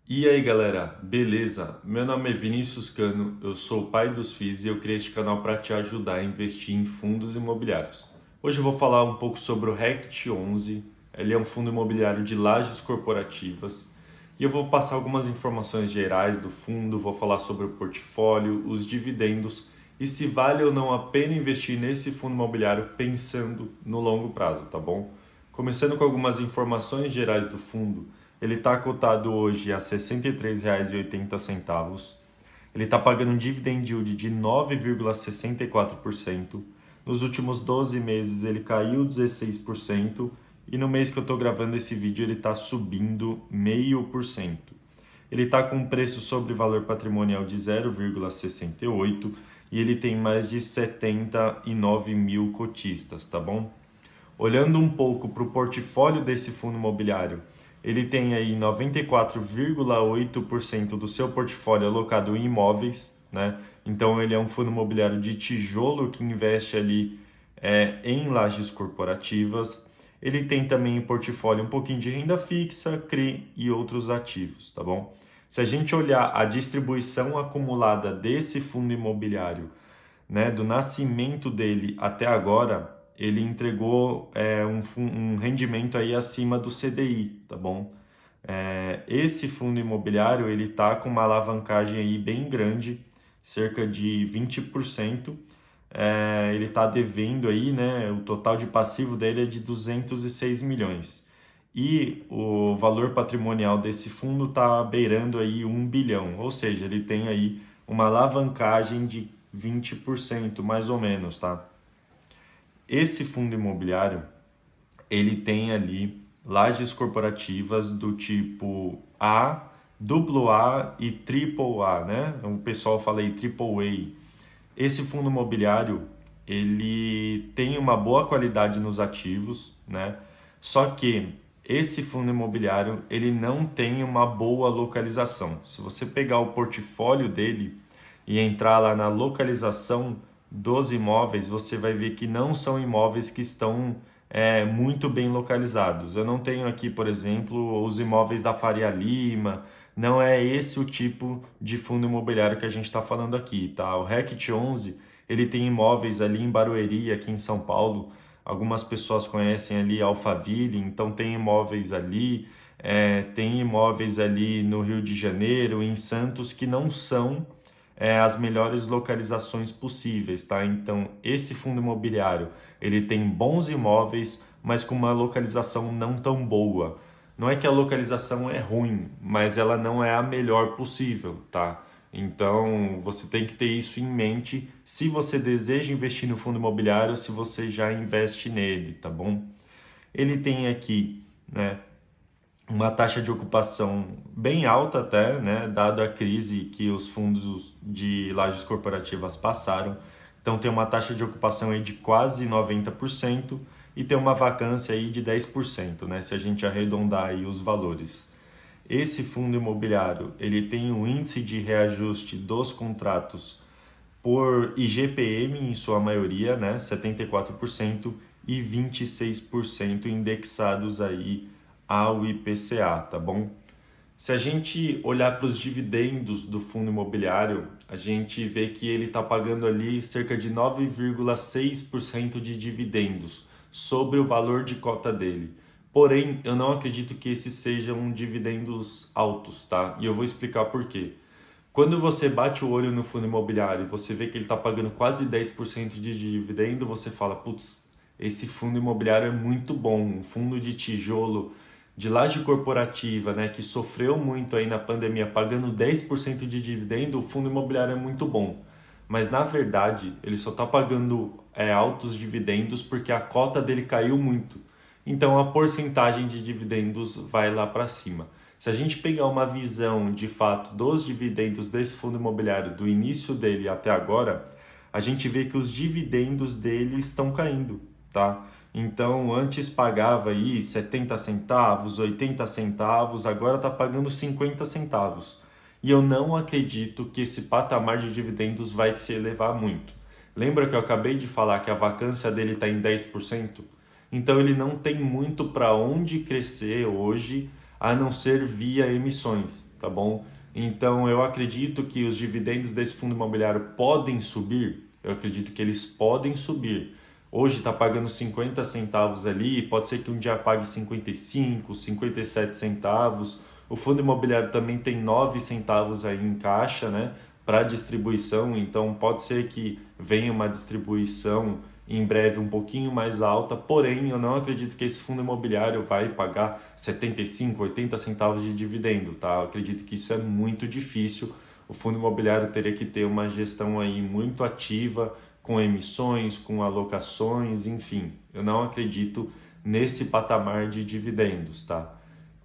E aí galera, beleza? Meu nome é Vinícius Cano, eu sou o pai dos FIIs e eu criei este canal para te ajudar a investir em fundos imobiliários. Hoje eu vou falar um pouco sobre o RECT 11, ele é um fundo imobiliário de lajes corporativas e eu vou passar algumas informações gerais do fundo, vou falar sobre o portfólio, os dividendos e se vale ou não a pena investir nesse fundo imobiliário pensando no longo prazo, tá bom? Começando com algumas informações gerais do fundo. Ele está cotado hoje a R$ 63,80. Ele está pagando um dividend yield de 9,64%. Nos últimos 12 meses ele caiu 16%. E no mês que eu estou gravando esse vídeo ele está subindo 0,5%. Ele está com um preço sobre valor patrimonial de 0,68 e ele tem mais de 79 mil cotistas, tá bom? Olhando um pouco para o portfólio desse fundo imobiliário, ele tem aí 94,8% do seu portfólio alocado em imóveis, né? Então ele é um fundo imobiliário de tijolo que investe ali em lajes corporativas. Ele tem também em portfólio um pouquinho de renda fixa, CRI e outros ativos, tá bom? Se a gente olhar a distribuição acumulada desse fundo imobiliário, né, do nascimento dele até agora, ele entregou um rendimento aí acima do CDI, tá bom? Esse fundo imobiliário ele está com uma alavancagem aí bem grande, cerca de 20%. Ele está devendo aí, né? O total de passivo dele é de 206 milhões. E o valor patrimonial desse fundo está beirando aí 1 bilhão, ou seja, ele tem aí uma alavancagem de 20% mais ou menos, tá? Esse fundo imobiliário, ele tem ali lajes corporativas do tipo A, AA e AAA, né? O pessoal fala aí AAA. Esse fundo imobiliário, ele tem uma boa qualidade nos ativos, né? Só que esse fundo imobiliário, ele não tem uma boa localização. Se você pegar o portfólio dele e entrar lá na localização dos imóveis, você vai ver que não são imóveis que estão muito bem localizados. Eu não tenho aqui, por exemplo, os imóveis da Faria Lima, não é esse o tipo de fundo imobiliário que a gente está falando aqui, tá? O RECT 11, ele tem imóveis ali em Barueri, aqui em São Paulo, algumas pessoas conhecem ali Alphaville, então tem imóveis ali, tem imóveis ali no Rio de Janeiro, em Santos, que não são as melhores localizações possíveis, tá? Então, esse fundo imobiliário, ele tem bons imóveis, mas com uma localização não tão boa. Não é que a localização é ruim, mas ela não é a melhor possível, tá? Então, você tem que ter isso em mente se você deseja investir no fundo imobiliário, se você já investe nele, tá bom? Ele tem aqui, né, uma taxa de ocupação bem alta até, né, dado a crise que os fundos de lajes corporativas passaram. Então tem uma taxa de ocupação aí de quase 90% e tem uma vacância aí de 10%, né, se a gente arredondar aí os valores. Esse fundo imobiliário, ele tem um índice de reajuste dos contratos por IGPM em sua maioria, né, 74% e 26% indexados aí ao IPCA, tá bom? Se a gente olhar para os dividendos do fundo imobiliário, a gente vê que ele está pagando ali cerca de 9,6% de dividendos sobre o valor de cota dele. Porém, eu não acredito que esses sejam dividendos altos, tá? E eu vou explicar por quê. Quando você bate o olho no fundo imobiliário e você vê que ele está pagando quase 10% de dividendo, você fala, putz, esse fundo imobiliário é muito bom, um fundo de tijolo de laje corporativa, né, que sofreu muito aí na pandemia, pagando 10% de dividendo, o fundo imobiliário é muito bom. Mas na verdade, ele só está pagando altos dividendos porque a cota dele caiu muito. Então a porcentagem de dividendos vai lá para cima. Se a gente pegar uma visão de fato dos dividendos desse fundo imobiliário, do início dele até agora, a gente vê que os dividendos dele estão caindo, tá? Então, antes pagava aí 70 centavos, 80 centavos, agora está pagando 50 centavos. E eu não acredito que esse patamar de dividendos vai se elevar muito. Lembra que eu acabei de falar que a vacância dele está em 10%? Então ele não tem muito para onde crescer hoje, a não ser via emissões. tá bom? Então eu acredito que os dividendos desse fundo imobiliário podem subir, eu acredito que eles podem subir. Hoje está pagando 50 centavos ali, pode ser que um dia pague 55, 57 centavos. O fundo imobiliário também tem 9 centavos aí em caixa, né, para distribuição, então pode ser que venha uma distribuição em breve um pouquinho mais alta, porém eu não acredito que esse fundo imobiliário vai pagar 75, 80 centavos de dividendo, tá? Eu acredito que isso é muito difícil. O fundo imobiliário teria que ter uma gestão aí muito ativa, com emissões, com alocações, enfim. Eu não acredito nesse patamar de dividendos, tá?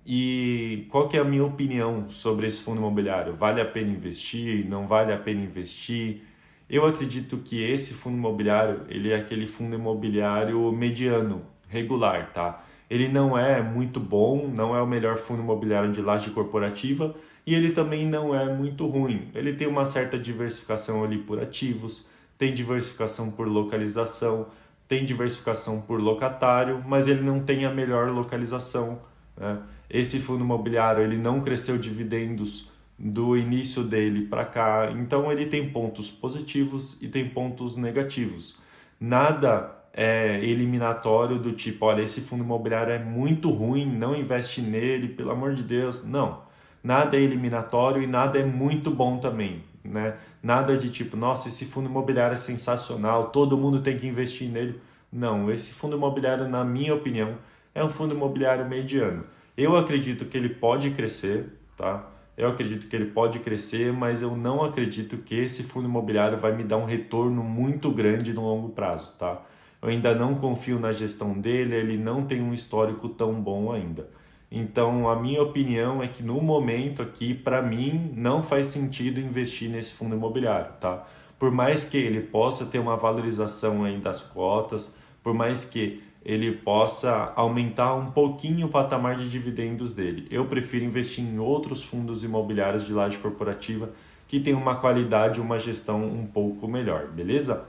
E qual que é a minha opinião sobre esse fundo imobiliário? Vale a pena investir? Não vale a pena investir? Eu acredito que esse fundo imobiliário, ele é aquele fundo imobiliário mediano, regular, tá? Ele não é muito bom, não é o melhor fundo imobiliário de laje corporativa e ele também não é muito ruim. Ele tem uma certa diversificação ali por ativos, tem diversificação por localização, tem diversificação por locatário, mas ele não tem a melhor localização, né? Esse fundo imobiliário, ele não cresceu dividendos do início dele para cá. Então ele tem pontos positivos e tem pontos negativos. Nada é eliminatório do tipo, olha, esse fundo imobiliário é muito ruim, não investe nele, pelo amor de Deus. Não. Nada é eliminatório e nada é muito bom também, né? Nada de tipo, nossa, esse fundo imobiliário é sensacional, todo mundo tem que investir nele. Não, esse fundo imobiliário, na minha opinião, é um fundo imobiliário mediano. Eu acredito que ele pode crescer, tá? Eu acredito que ele pode crescer, mas eu não acredito que esse fundo imobiliário vai me dar um retorno muito grande no longo prazo, tá? Eu ainda não confio na gestão dele, ele não tem um histórico tão bom ainda. Então, a minha opinião é que no momento aqui, para mim, não faz sentido investir nesse fundo imobiliário, tá? Por mais que ele possa ter uma valorização aí das cotas, por mais que ele possa aumentar um pouquinho o patamar de dividendos dele. Eu prefiro investir em outros fundos imobiliários de laje corporativa que tem uma qualidade e uma gestão um pouco melhor, beleza?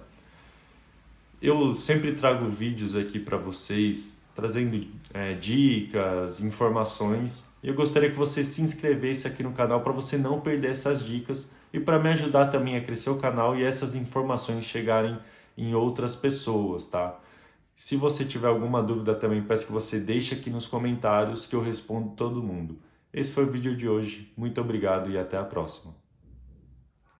Eu sempre trago vídeos aqui para vocês, trazendo dicas, informações. Eu gostaria que você se inscrevesse aqui no canal para você não perder essas dicas e para me ajudar também a crescer o canal e essas informações chegarem em outras pessoas, tá? Se você tiver alguma dúvida também, peço que você deixe aqui nos comentários que eu respondo todo mundo. Esse foi o vídeo de hoje. Muito obrigado e até a próxima.